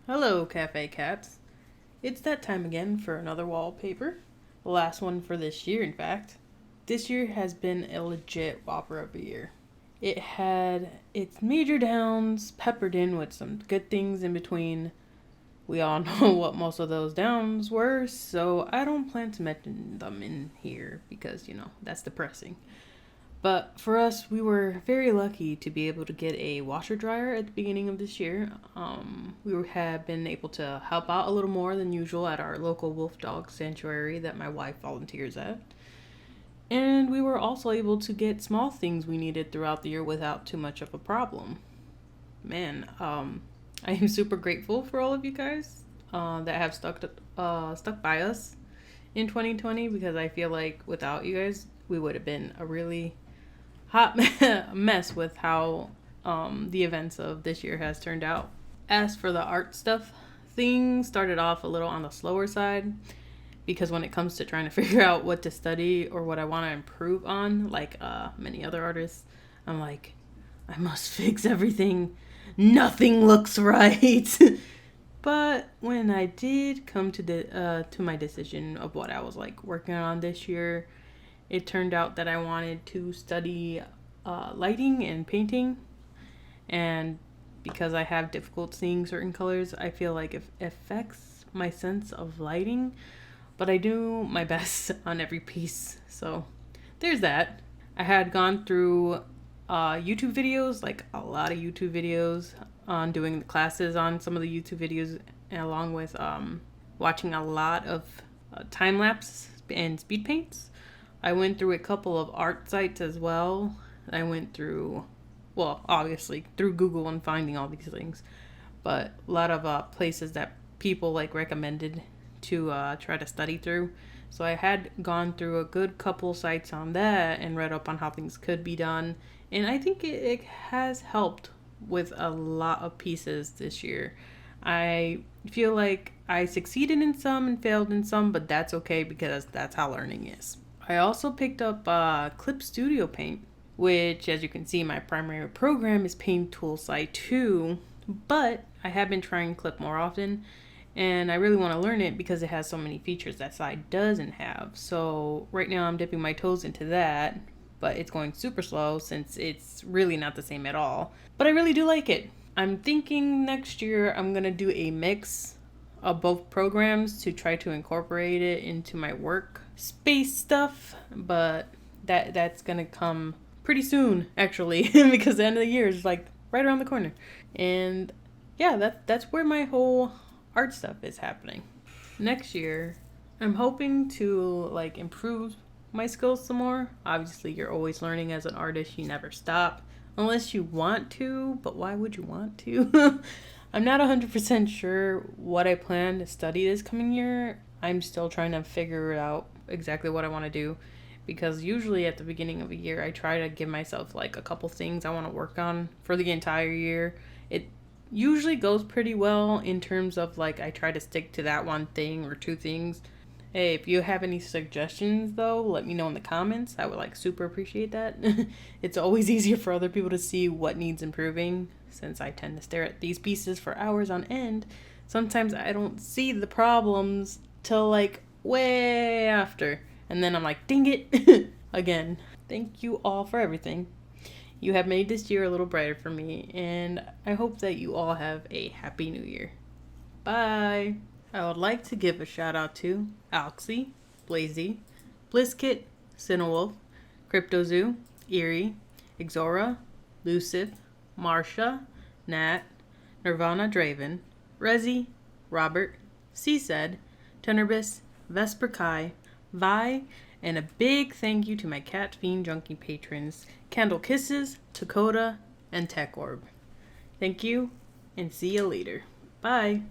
Hello, Cafe Cats. It's that time again for another wallpaper. The last one for this year, in fact. This year has been a legit whopper of a year. It had its major downs peppered in with some good things in between. We all know what most of those downs were, so I don't plan to mention them in here because, that's depressing. But for us, we were very lucky to be able to get a washer dryer at the beginning of this year. We have been able to help out a little more than usual at our local wolf dog sanctuary that my wife volunteers at. And we were also able to get small things we needed throughout the year without too much of a problem. Man, I am super grateful for all of you guys that have stuck by us in 2020 because I feel like without you guys, we would have been a really hot mess with how the events of this year has turned out. As for the art stuff, things started off a little on the slower side because when it comes to trying to figure out what to study or what I want to improve on, like many other artists, I'm like, I must fix everything. Nothing looks right. But when I did come to my decision of what I was like working on this year, it turned out that I wanted to study lighting and painting. And because I have difficult seeing certain colors, I feel like it affects my sense of lighting. But I do my best on every piece. So there's that. I had gone through YouTube videos, like a lot of YouTube videos on doing the classes on some of the YouTube videos, along with watching a lot of time lapse and speed paints. I went through a couple of art sites as well. I went through, well, obviously through Google and finding all these things, but a lot of places that people like recommended to try to study through. So I had gone through a good couple sites on that and read up on how things could be done. And I think it has helped with a lot of pieces this year. I feel like I succeeded in some and failed in some, but that's okay because that's how learning is. I also picked up Clip Studio Paint, which, as you can see, my primary program is Paint Tool Site 2, but I have been trying Clip more often, and I really want to learn it because it has so many features that side doesn't have. So right now I'm dipping my toes into that, but it's going super slow since it's really not the same at all. But I really do like it. I'm thinking next year I'm going to do a mix of both programs to try to incorporate it into my work space stuff, but that's gonna come pretty soon actually because the end of the year is like right around the corner. And yeah, that's where my whole art stuff is happening. Next year I'm hoping to like improve my skills some more. Obviously you're always learning as an artist, you never stop unless you want to, but why would you want to? I'm not 100% sure what I plan to study this coming year. I'm still trying to figure out exactly what I want to do because usually at the beginning of a year I try to give myself like a couple things I want to work on for the entire year. It usually goes pretty well in terms of like I try to stick to that one thing or two things. Hey, if you have any suggestions though, let me know in the comments. I would like super appreciate that. It's always easier for other people to see what needs improving since I tend to stare at these pieces for hours on end. Sometimes I don't see the problems till like way after. And then I'm like, dang it, again. Thank you all for everything. You have made this year a little brighter for me, and I hope that you all have a happy new year. Bye. I would like to give a shout out to Alxie, Blazy, Bliskit, Cinewolf, CryptoZoo, Erie, Exora, Lucif, Marsha, Nat, Nirvana Draven, Rezi, Robert, C-Said, Tenerbis, Vesper Kai, Vi, and a big thank you to my Cat Fiend Junkie patrons, Candle Kisses, Dakota, and Tech Orb. Thank you, and see you later. Bye.